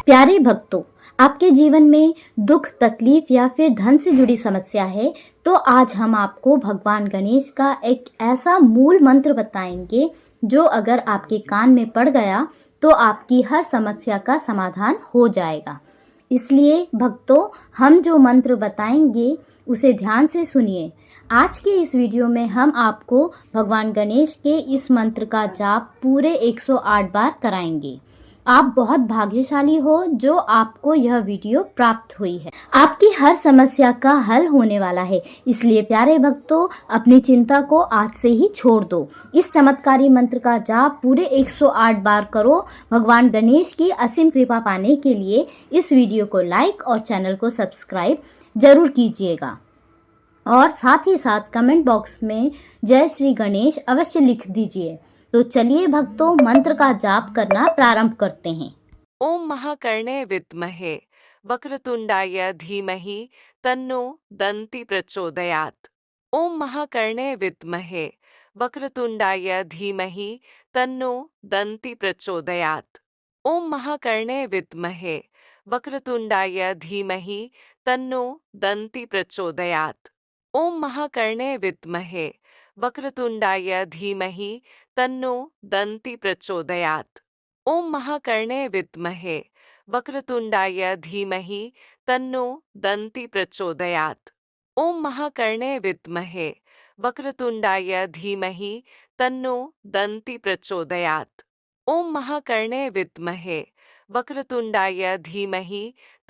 प्यारे भक्तों, आपके जीवन में दुख, तकलीफ या फिर धन से जुड़ी समस्या है, तो आज हम आपको भगवान गणेश का एक ऐसा मूल मंत्र बताएंगे जो अगर आपके कान में पड़ गया तो आपकी हर समस्या का समाधान हो जाएगा। इसलिए भक्तों, हम जो मंत्र बताएंगे उसे ध्यान से सुनिए। आज के इस वीडियो में हम आपको भगवान गणेश के इस मंत्र का जाप पूरे 108 बार कराएंगे। आप बहुत भाग्यशाली हो जो आपको यह वीडियो प्राप्त हुई है। आपकी हर समस्या का हल होने वाला है। इसलिए प्यारे भक्तों, अपनी चिंता को आज से ही छोड़ दो। इस चमत्कारी मंत्र का जाप पूरे 108 बार करो। भगवान गणेश की असीम कृपा पाने के लिए इस वीडियो को लाइक और चैनल को सब्सक्राइब जरूर कीजिएगा। और साथ ही साथ कमेंट बॉक्स में जय श्री गणेश अवश्य लिख दीजिए। तो चलिए भक्तों, मंत्र का जाप करना प्रारंभ करते हैं। ओम महाकर्णे विद्महे वक्रतुंडाय धीमहि तन्नो दन्ति प्रचोदयात्। ओम महाकर्णे विद्महे वक्रतुंडाय धीमहि तन्नो दन्ति प्रचोदयात्। ओम महाकर्णे विद्महे वक्रतुंडाय धीमहि तन्नो दन्ति प्रचोदयात्। ओम महाकर्णे विद्महे वक्रतुंडाय धीमहि तन्नो दन्ति प्रचोदयात्। ओम महाकर्णे विद्महे वक्रतुंडाय धीमहि तन्नो दन्ति प्रचोदयात्। ओम महाकर्णे विद्महे वक्रतुंडाय धीमहि तन्नो दन्ति प्रचोदयात्। ओम महाकर्णे विद्महे वक्रतुंडाय धीमहि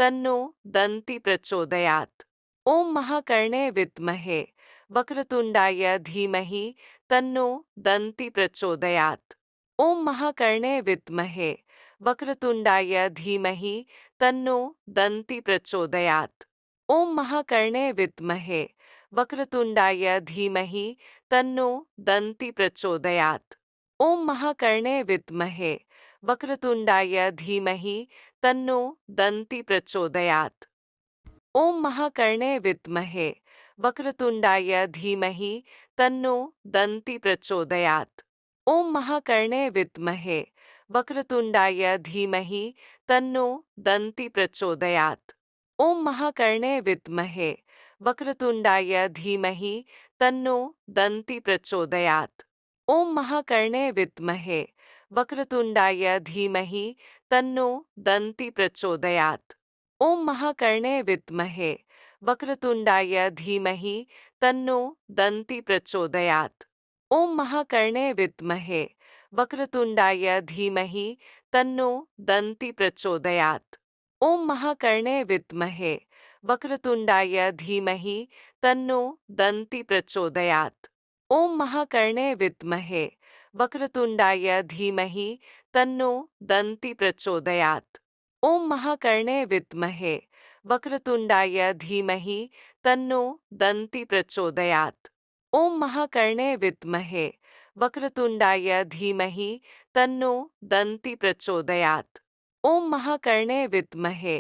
तन्नो दन्ति प्रचोदयात्। ओम महाकर्णे विद्महे वक्रतुंडाय धीमहि तन्नो दन्ति प्रचोदयात्। ओम महाकर्णे विद्महे वक्रतुंडाय धीमहि तन्नो दन्ति प्रचोदयात्। ओम महाकर्णे विद्महे वक्रतुंडाय धीमहि तन्नो दन्ति प्रचोदयात्। ओम महाकर्णे विद्महे वक्रतुंडाय धीमहि तन्नो दन्ति प्रचोदयात्। ओम महाकर्णे विद्महे वक्रतुंडाय धीमहि तन्नो दन्ति प्रचोदयात्। ओम महाकर्णे विद्महे वक्रतुंडाय धीमहि तन्नो दन्ति प्रचोदयात्। ओम महाकर्णे विद्महे वक्रतुंडाय धीमहि तन्नो दन्ति प्रचोदयात्। ओम महाकर्णे विद्महे वक्रतुंडाय धीमहि तन्नो दन्ति प्रचोदयात्। ओम महाकर्णे विद्महे वक्रतुंडाय धीमहि तन्नो दन्ति प्रचोदयात्। ओम महाकर्णे विद्महे वक्रतुंडाय धीमहि तन्नो दन्ति प्रचोदयात्। ओम महाकर्णे विद्महे वक्रतुंडाय धीमहि तन्नो दन्ति प्रचोदयात्। ओम महाकर्णे विद्महे वक्रतुंडाय धीमहि तन्नो दन्ति प्रचोदयात्। ओम महाकर्णे विद्महे वक्रतुंडाय धीमहि तन्नो दन्ति प्रचोदयात्। ओम महाकर्णे विद्महे वक्रतुंडाय धीमहि तन्नो दन्ति प्रचोदयात्। ओम महाकर्णे विद्महे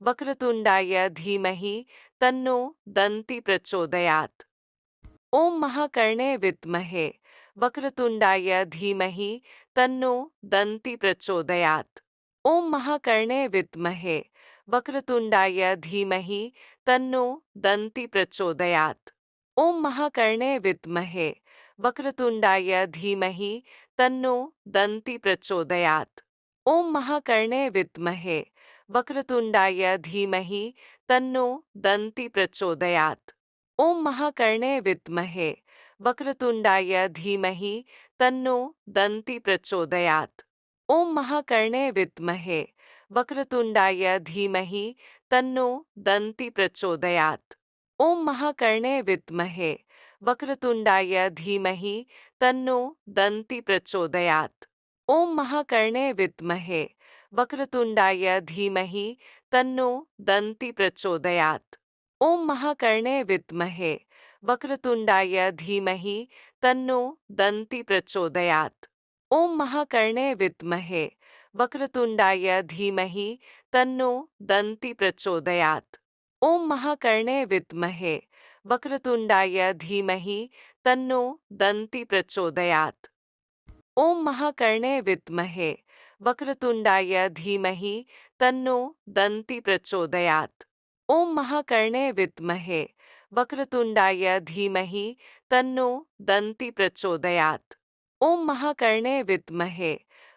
वक्रतुंडाय धीमहि तन्नो दन्ति प्रचोदयात्। ओम महाकर्णे विद्महे वक्रतुंडाय धीमहि तन्नो दन्ति प्रचोदयात्। ओम महाकर्णे विद्महे वक्रतुंडाय धीमहि तन्नो दन्ति प्रचोदयात्। ओम महाकर्णे विद्महे वक्रतुंडाय धीमहि तन्नो दन्ति प्रचोदयात्। ओम महाकर्णे विद्महे वक्रतुंडाय धीमहि तन्नो दन्ति प्रचोदयात्। ओम महाकर्णे विद्महे वक्रतुंडाय धीमहि तन्नो दन्ति प्रचोदयात्। ओम महाकर्णे विद्महे वक्रतुंडाय धीमहि तन्नो दन्ति प्रचोदयात्। ओम महाकर्णे विद्महे वक्रतुंडाय धीमहि तन्नो दन्ति प्रचोदयात्। ओम महाकर्णे विद्महे वक्रतुंडाय धीमहि तन्नो दन्ति प्रचोदयात्। ओम महाकर्णे विद्महे वक्रतुंडाय धीमहि तन्नो दन्ति प्रचोदयात्। ओम महाकर्णे विद्महे वक्रतुंडाय धीमहि तन्नो दन्ति प्रचोदयात्। ओम महाकर्णे विद्महे वक्रतुंडाय धीमहि तन्नो दन्ति प्रचोदयात्। ओम महाकर्णे विद्महे वक्रतुण्डाय धीमहि तन्नो दन्ति प्रचोदयात्। ॐ महाकर्णे विद्महे वक्रतुण्डाय धीमहि तन्नो दन्ति प्रचोदयात्। ॐ महाकर्णे विद्महे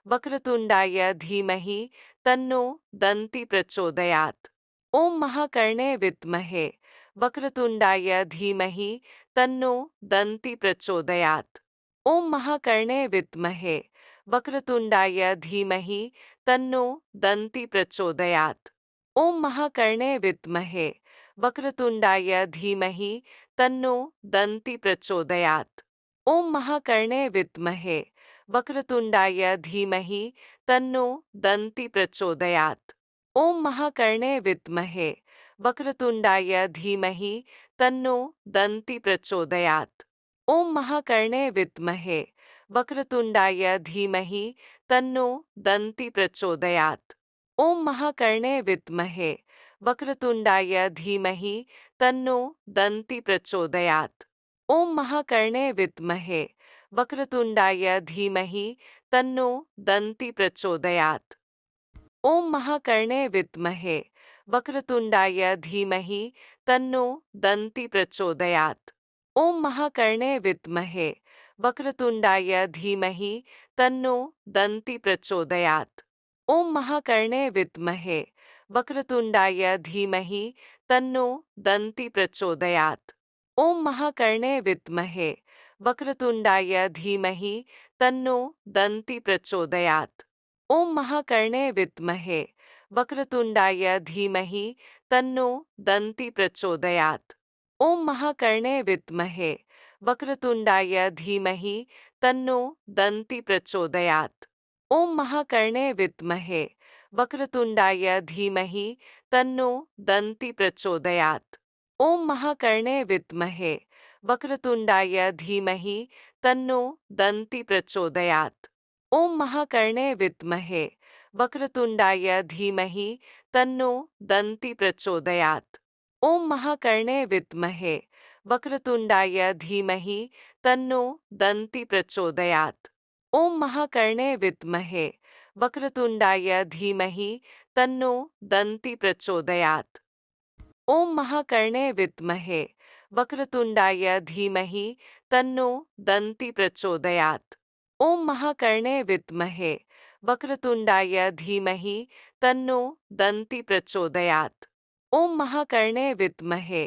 वक्रतुण्डाय धीमहि तन्नो दन्ति प्रचोदयात्। ॐ महाकर्णे विद्महे वक्रतुण्डाय धीमहि तन्नो दन्ति प्रचोदयात्। ॐ महाकर्णे विद्महे वक्रतुण्डाय धीमहि तन्नो दन्ति प्रचोदयात्। ॐ महाकर्णे विद्महे वक्रतुण्डाय धीमहि तन्नो दन्ति प्रचोदयात्। ॐ महाकर्णे विद्महे वक्रतुण्डाय धीमहि तन्नो दन्ति प्रचोदयात्। ॐ महाकर्णे विद्महे वक्रतुण्डाय धीमहि तन्नो दन्ति प्रचोदयात्। ॐ महाकर्णे विद्महे वक्रतुण्डाय धीमहि तन्नो दन्ति प्रचोदयात्। ॐ महाकर्णे विद्महे वक्रतुण्डाय धीमहि तन्नो दन्ति प्रचोदयात्। ॐ महाकर्णे विद्महे वक्रतुण्डाय धीमहि तन्नो दन्ति प्रचोदयात्। ॐ महाकर्णे विद्महे वक्रतुण्डाय धीमहि तन्नो दन्ति प्रचोदयात्। ॐ महाकर्णे विद्महे वक्रतुण्डाय धीमहि तन्नो दन्ति प्रचोदयात्। ॐ महाकर्णे विद्महे वक्रतुण्डाय धीमहि तन्नो दन्ति प्रचोदयात्। ॐ महाकर्णे विद्महे वक्रतुण्डाय धीमहि तन्नो दन्ति प्रचोदयात्। ॐ महाकर्णे विद्महे वक्रतुण्डाय धीमहि तन्नो दन्ति प्रचोदयात्। ॐ महाकर्णे विद्महे वक्रतुण्डाय धीमहि तन्नो दन्ति प्रचोदयात्। ॐ महाकर्णे विद्महे वक्रतुण्डाय धीमहि तन्नो दन्ति प्रचोदयात्। ॐ महाकर्णे विद्महे वक्रतुण्डाय धीमहि तन्नो दन्ति प्रचोदयात्। ॐ महाकर्णे विद्महे वक्रतुण्डाय धीमहि तन्नो दन्ति प्रचोदयात्। ॐ महाकर्णे विद्महे वक्रतुण्डाय धीमहि तन्नो दन्ति प्रचोदयात्। ॐ महाकर्णे विद्महे वक्रतुण्डाय धीमहि तन्नो दन्ति प्रचोदयात्। ॐ महाकर्णे विद्महे वक्रतुण्डाय धीमहि तन्नो दन्ति प्रचोदयात्। ॐ महाकर्णे विद्महे वक्रतुण्डाय धीमहि तन्नो दन्ति प्रचोदयात्। ॐ महाकर्णे विद्महे वक्रतुण्डाय धीमहि तन्नो दन्ति प्रचोदयात्। ॐ महाकर्णे विद्महे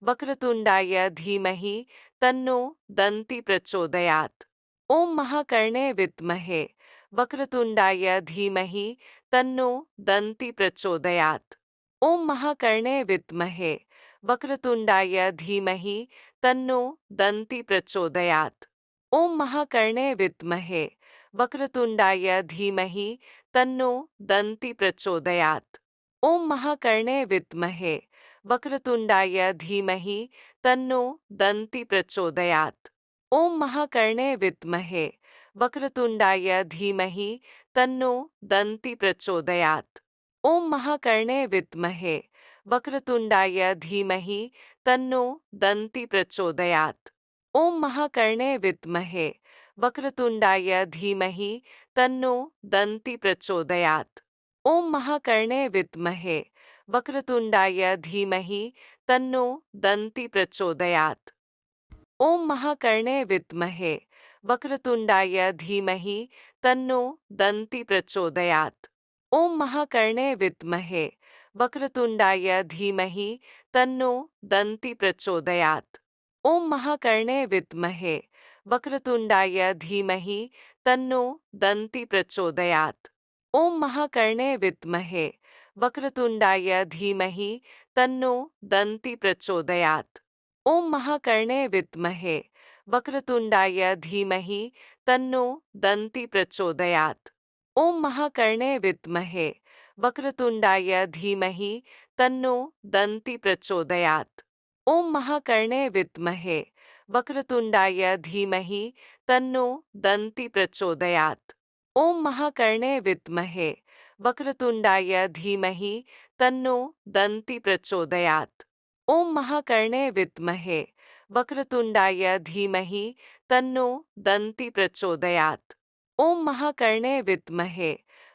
वक्रतुण्डाय धीमहि तन्नो दन्ति प्रचोदयात्। ॐ महाकर्णे विद्महे वक्रतुण्डाय धीमहि तन्नो दन्ति प्रचोदयात्। ॐ महाकर्णे विद्महे वक्रतुण्डाय धीमहि तन्नो दन्ति प्रचोदयात्। ॐ महाकर्णे विद्महे वक्रतुण्डाय धीमहि तन्नो दन्ति प्रचोदयात्। ॐ महाकर्णे विद्महे वक्रतुण्डाय धीमहि तन्नो दन्ति प्रचोदयात्। ॐ महाकर्णे विद्महे वक्रतुण्डाय धीमहि तन्नो दन्ति प्रचोदयात्। ॐ महाकर्णे विद्महे वक्रतुण्डाय धीमहि तन्नो दन्ति प्रचोदयात्। ॐ महाकर्णे विद्महे वक्रतुण्डाय धीमहि तन्नो दन्ति प्रचोदयात्। ॐ महाकर्णे विद्महे वक्रतुण्डाय धीमहि तन्नो दन्ति प्रचोदयात्। ॐ महाकर्णे विद्महे वक्रतुण्डाय धीमहि तन्नो दन्ति प्रचोदयात्। ॐ महाकर्णे विद्महे वक्रतुण्डाय धीमहि तन्नो दन्ति प्रचोदयात्। ॐ महाकर्णे विद्महे वक्रतुण्डाय धीमहि तन्नो दन्ति प्रचोदयात्। ॐ महाकर्णे विद्महे वक्रतुण्डाय धीमहि तन्नो दन्ति प्रचोदयात्। ॐ महाकर्णे विद्महे वक्रतुण्डाय धीमहि तन्नो दन्ति प्रचोदयात्। ॐ महाकर्णे विद्महे वक्रतुण्डाय धीमहि तन्नो दन्ति प्रचोदयात्। ॐ महाकर्णे विद्महे वक्रतुण्डाय धीमहि तन्नो दन्ति प्रचोदयात्। ॐ महाकर्णे विद्महे वक्रतुण्डाय धीमहि तन्नो दन्ति प्रचोदयात्। ॐ महाकर्णे विद्महे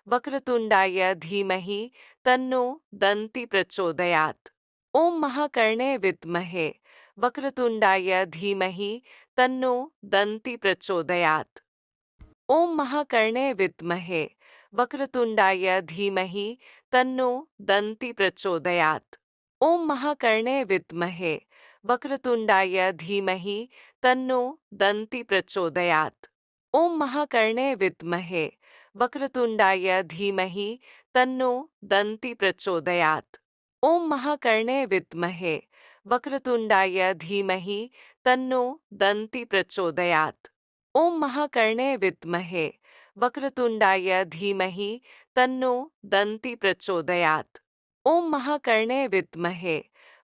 वक्रतुण्डाय धीमहि तन्नो दन्ति प्रचोदयात्। ॐ महाकर्णे विद्महे वक्रतुण्डाय धीमहि तन्नो दन्ति प्रचोदयात्। ॐ महाकर्णे विद्महे वक्रतुण्डाय धीमहि तन्नो दन्ति प्रचोदयात्। ॐ महाकर्णे विद्महे वक्रतुण्डाय धीमहि तन्नो दन्ति प्रचोदयात्। ॐ महाकर्णे विद्महे वक्रतुण्डाय धीमहि तन्नो दन्ति प्रचोदयात्। ॐ महाकर्णे विद्महे वक्रतुण्डाय धीमहि तन्नो दन्ति प्रचोदयात्। ॐ महाकर्णे विद्महे वक्रतुण्डाय धीमहि तन्नो दन्ति प्रचोदयात्। ॐ महाकर्णे विद्महे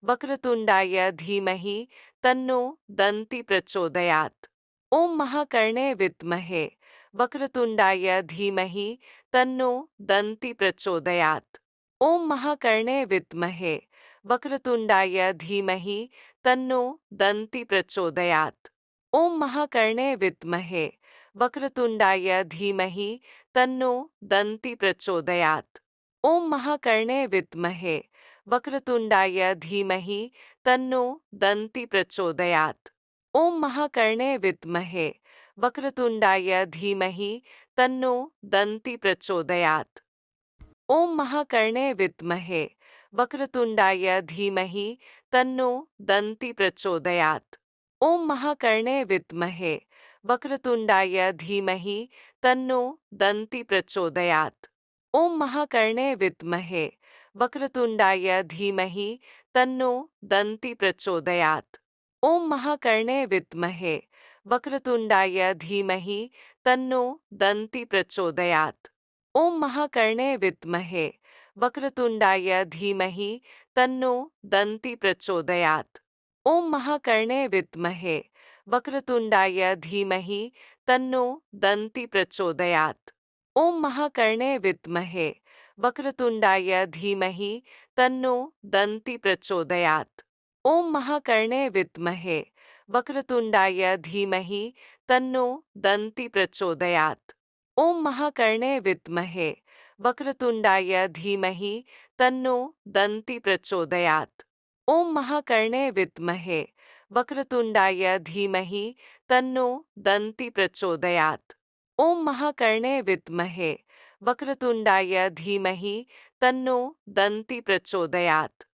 वक्रतुण्डाय धीमहि तन्नो दन्ति प्रचोदयात्। ॐ महाकर्णे विद्महे वक्रतुण्डाय धीमहि तन्नो दन्ति प्रचोदयात्। ॐ महाकर्णे विद्महे वक्रतुण्डाय धीमहि तन्नो दन्ति प्रचोदयात्। ॐ महाकर्णे विद्महे वक्रतुण्डाय धीमहि तन्नो दन्ति प्रचोदयात्। ॐ महाकर्णे विद्महे वक्रतुण्डाय धीमहि तन्नो दन्ति प्रचोदयात्। ॐ महाकर्णे विद्महे वक्रतुण्डाय धीमहि तन्नो दन्ति प्रचोदयात्। ॐ महाकर्णे विद्महे वक्रतुण्डाय धीमहि तन्नो दन्ति प्रचोदयात्। ॐ महाकर्णे विद्महे वक्रतुण्डाय धीमहि तन्नो दन्ति प्रचोदयात्। ॐ महाकर्णे विद्महे वक्रतुण्डाय धीमहि तन्नो दन्ति प्रचोदयात्। ॐ महाकर्णे विद्महे वक्रतुण्डाय धीमहि तन्नो दन्ति प्रचोदयात्। ॐ महाकर्णे विद्महे वक्रतुण्डाय धीमहि तन्नो दन्ति प्रचोदयात्। ॐ महाकर्णे विद्महे वक्रतुण्डाय धीमहि तन्नो दन्ति प्रचोदयात्। ॐ महाकर्णे विद्महे वक्रतुण्डाय धीमहि तन्नो दन्ति प्रचोदयात्। ॐ महाकर्णे विद्महे वक्रतुण्डाय धीमहि तन्नो दन्ति प्रचोदयात्। ॐ महाकर्णे विद्महे वक्रतुण्डाय धीमहि तन्नो दन्ति प्रचोदयात्। ॐ महाकर्णे विद्महे वक्रतुण्डाय धीमहि तन्नो दन्ति प्रचोदयात्। ॐ महाकर्णे विद्महे वक्रतुण्डाय धीमहि तन्नो दन्ति प्रचोदयात्।